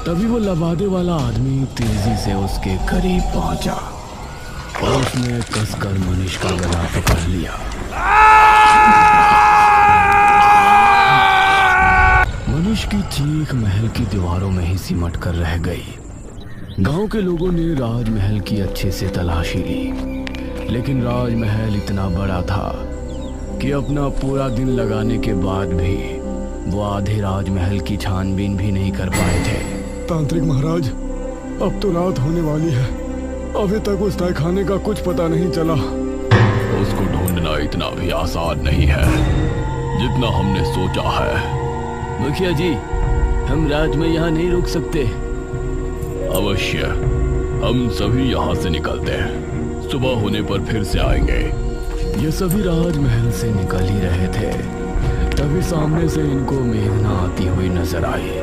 तभी वो लबादे वाला आदमी तेजी से उसके करीब पहुंचा और उसने कसकर मनीष का गला पकड़ लिया। मनीष की चीख महल की दीवारों में ही सिमट कर रह गई। गांव के लोगों ने राजमहल की अच्छे से तलाशी ली, लेकिन राजमहल इतना बड़ा था कि अपना पूरा दिन लगाने के बाद भी वो आधे राजमहल की छानबीन भी नहीं कर पाए थे। तांत्रिक महाराज, अब तो रात होने वाली है, अभी तक उस तहखाने का कुछ पता नहीं चला। उसको ढूंढना इतना भी आसान नहीं है जितना हमने सोचा है। मुखिया जी, हम रात में यहाँ नहीं रुक सकते। अवश्य, हम सभी यहाँ से निकलते हैं, सुबह होने पर फिर से आएंगे। ये सभी राजमहल से निकल ही रहे थे, तभी सामने से इनको मेघना आती हुई नजर आई।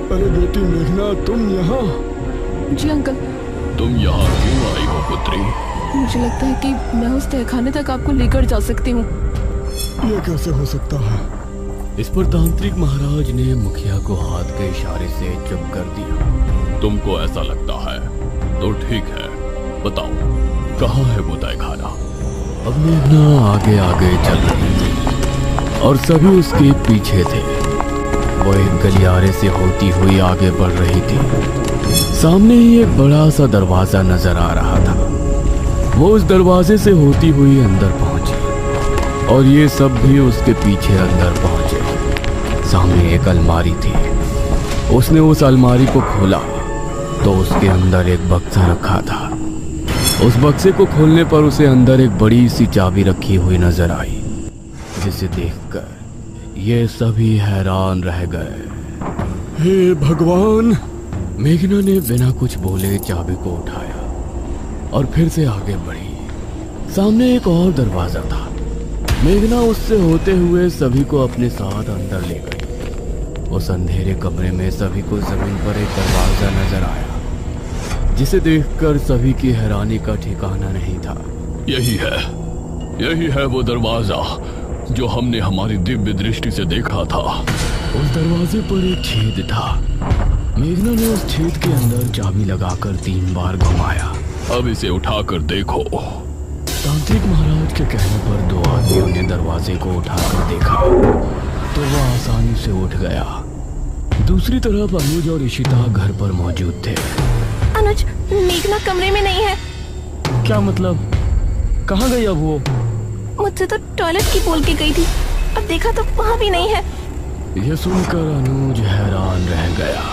अरे बेटी मेघना, तुम यहाँ? जी अंकल। तुम यहाँ क्यों आई हो पुत्री? मुझे लगता है कि मैं उस तहखाने तक आपको लेकर जा सकती हूँ। ये कैसे हो सकता है? इस पर तांत्रिक महाराज ने मुखिया को हाथ के इशारे से चुप कर दिया। तुमको ऐसा लगता है तो ठीक है, बताओ कहाँ है वो तहखाना? अब मेघना आगे आगे चल रही थी और सभी उसके पीछे थे। वो एक गलियारे से होती हुई आगे बढ़ रही थी। सामने ही एक बड़ा सा दरवाजा नजर आ रहा था। वो उस दरवाजे से होती हुई अंदर पहुंची और ये सब भी उसके पीछे अंदर पहुंचे। सामने एक अलमारी थी। उसने उस अलमारी को खोला तो उसके अंदर एक बक्सा रखा था। उस बक्से को खोलने पर उसे अंदर एक बड़ी सी चाबी रखी हुई नजर आई, जिसे देखकर ये सभी हैरान रह गए। हे भगवान! मेघना ने बिना कुछ बोले चाबी को उठाया और फिर से आगे बढ़ी। सामने एक और दरवाजा था। मेघना उससे होते हुए सभी को अपने साथ अंदर ले गई। उस अंधेरे कमरे में सभी को जमीन पर एक दरवाजा नजर आया, जिसे देखकर सभी की हैरानी का ठिकाना नहीं था। यही है वो दरवाजा जो हमने हमारी दिव्य दृष्टि से देखा था। उस दरवाजे पर एक छेद था। मेघना ने उस छेद के अंदर चाबी लगाकर 3 बार घुमाया। अब इसे उठाकर देखो। तांत्रिक महाराज के कहने पर 2 आदमियों ने दरवाजे को उठाकर देखा तो वह आसानी से उठ गया। दूसरी तरफ अनुज और इशिता घर पर मौजूद थे। अनुज, मेघना कमरे में नहीं है। क्या मतलब? कहाँ गई अब वो? मुझसे तो टॉयलेट की बोल के गई थी, अब देखा तो वहाँ भी नहीं है। यह सुनकर अनुज हैरान रह गया।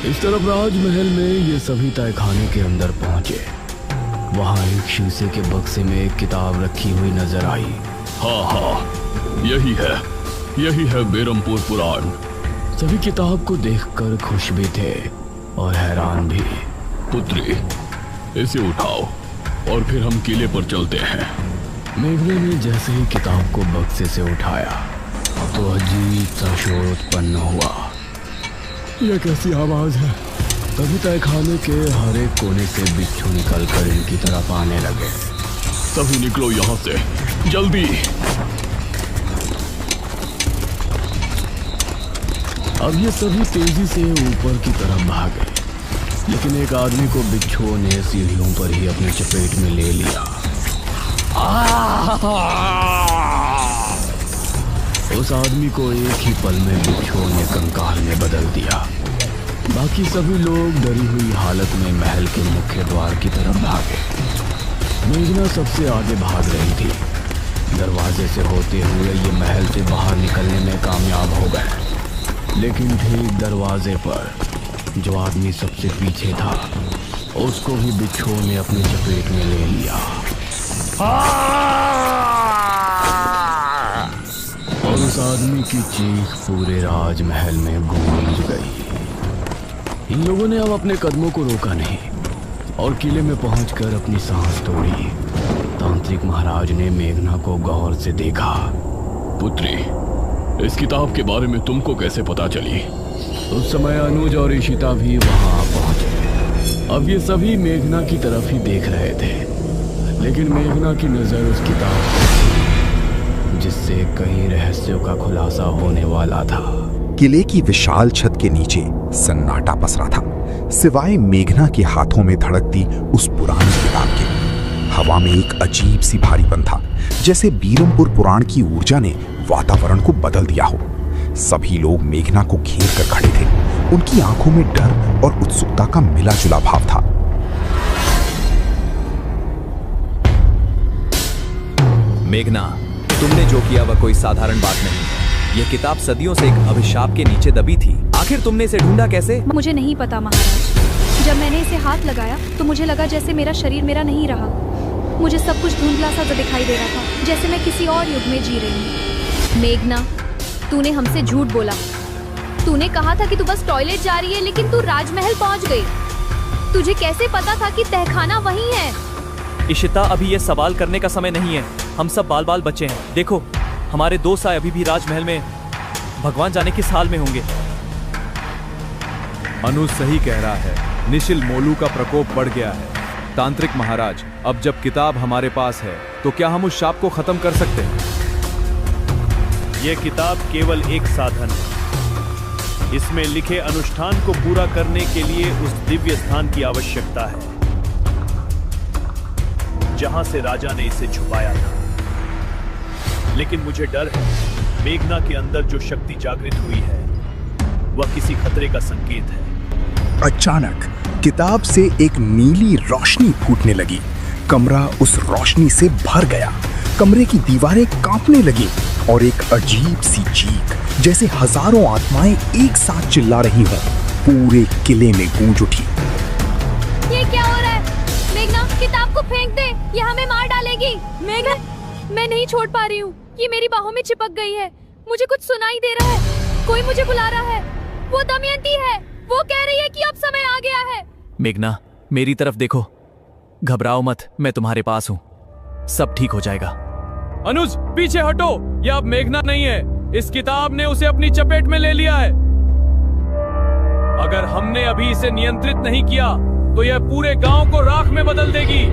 इस तरफ राजमहल में ये सभी तहखाने के अंदर पहुंचे। वहाँ एक शीशे के बक्से में एक किताब रखी हुई नजर आई। हाँ, यही है बेरमपुर पुराण। सभी किताब को देखकर खुश भी थे और हैरान भी। पुत्री, इसे उठाओ और फिर हम किले पर चलते हैं। मेघना ने जैसे ही किताब को बक्से से उठाया तो अजीब सा शोर उत्पन्न हुआ। यह कैसी आवाज है? तभी तहखाने के हर एक कोने से बिच्छू निकलकर इनकी तरफ आने लगे। सभी निकलो यहाँ से, जल्दी! अब ये सभी तेजी से ऊपर की तरफ भागे, लेकिन एक आदमी को बिच्छुओं ने सीढ़ियों पर ही अपने चपेट में ले लिया। उस आदमी को एक ही पल में बिच्छुओं ने कंकाल में बदल दिया। बाकी सभी लोग डरी हुई हालत में महल के मुख्य द्वार की तरफ भागे। मेघना सबसे आगे भाग रही थी। दरवाजे से होते हुए ये महल से बाहर निकलने में कामयाब हो गए, लेकिन ठीक दरवाजे पर जो आदमी सबसे पीछे था उसको भी बिच्छुओं ने अपनी चपेट में ले लिया। और उस आदमी की चीख पूरे राजमहल में गूंज गई। इन लोगों ने अब अपने कदमों को रोका नहीं और किले में पहुंचकर अपनी सांस तोड़ी। तांत्रिक महाराज ने मेघना को गौर से देखा। पुत्री, इस किताब के बारे में तुमको कैसे पता चली? उस समय अनुज और इशिता भी वहां पहुंचे। अब ये सभी मेघना की तरफ ही देख रहे थे, लेकिन मेघना की नजर उस किताब पर थी जिससे कई रहस्यों का खुलासा होने वाला था। किले की विशाल छत के नीचे सन्नाटा पसरा था, सिवाय मेघना के हाथों में धड़कती उस पुरानी किताब के। हवा में एक अजीब सी भारीपन था, जैसे बीरमपुर पुराण की ऊर्जा ने वातावरण को बदल दिया हो। सभी लोग मेघना को घेर कर खड़े थे। उनकी आंखों में डर और उत्सुकता का मिला-जुला भाव था। मेघना, तुमने जो किया वह कोई साधारण बात नहीं है। यह किताब सदियों से एक अभिशाप के नीचे दबी थी। आखिर तुमने इसे ढूंढा कैसे? मुझे नहीं पता महाराज। जब मैंने इसे हाथ लगाया तो मुझे लगा जैसे मेरा शरीर मेरा नहीं रहा। मुझे सब कुछ धुंधला सा दिखाई दे रहा था, जैसे मैं किसी और युग में जी रही हूँ। मेघना, तूने हमसे झूठ बोला। तूने कहा था कि तू बस टॉयलेट जा रही है, लेकिन तू राजमहल पहुँच गई। तुझे कैसे पता था कि तहखाना वहीं है? इशिता, अभी ये सवाल करने का समय नहीं है। हम सब बाल बाल बच्चे हैं। देखो, हमारे 2 साए अभी भी राजमहल में भगवान जाने किस हाल में होंगे। अनुज सही कह रहा है। निशिल मोलू का प्रकोप बढ़ गया है। तांत्रिक महाराज, अब जब किताब हमारे पास है तो क्या हम उस शाप को खत्म कर सकते हैं? यह किताब केवल एक साधन है। इसमें लिखे अनुष्ठान को पूरा करने के लिए उस दिव्य स्थान की आवश्यकता है जहां से राजा ने इसे छुपाया था। लेकिन मुझे डर है, मेघना के अंदर जो शक्ति जागृत हुई है वह किसी खतरे का संकेत है। अचानक किताब से एक नीली रोशनी फूटने लगी। कमरा उस रोशनी से भर गया। कमरे की दीवारें कांपने लगी और एक अजीब सी चीख, जैसे हजारों आत्माएं एक साथ चिल्ला रही हों, पूरे किले में गूंज उठी। ये क्या हो रहा है? मेघना, किताब को फेंक दे, ये हमें मार डालेगी। मेघना, मैं नहीं छोड़ पा रही हूँ। ये मेरी बाहों में चिपक गई है। मुझे कुछ सुनाई दे रहा है। कोई मुझे बुला रहा है। वो दमयंती है। वो कह रही है कि अब समय आ गया है। मेघना, मेरी तरफ देखो। घबराओ मत, मैं तुम्हारे पास हूँ। सब ठीक हो जाएगा। अनुज, पीछे हटो। यह अब मेघना नहीं है। इस किताब ने उसे अपनी चपेट में ले लिया है। अगर हमने अभी इसे नियंत्रित नहीं किया तो यह पूरे गांव को राख में बदल देगी।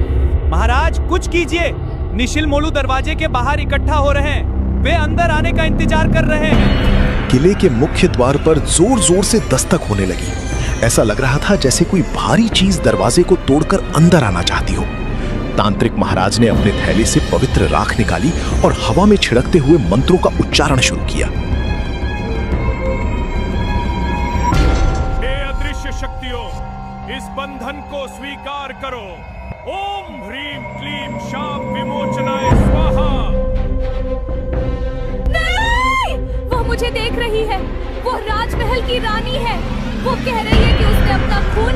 महाराज, कुछ कीजिए। निशिल मोलू दरवाजे के बाहर इकट्ठा हो रहे हैं। वे अंदर आने का इंतजार कर रहे हैं। किले के मुख्य द्वार पर जोर जोर से दस्तक होने लगी। ऐसा लग रहा था जैसे कोई भारी चीज दरवाजे को तोड़कर अंदर आना चाहती हो। तांत्रिक महाराज ने अपने थैले से पवित्र राख निकाली और हवा में छिड़कते हुए मंत्रों का उच्चारण शुरू किया। हे अदृश्य शक्तियों, इस बंधन को स्वीकार करो। ओम ह्रीम क्लीम शाप विमोचनाय स्वाहा। नहीं! वो मुझे देख रही है। वो राजमहल की रानी है। वो कह रही है कि उसने अपना खून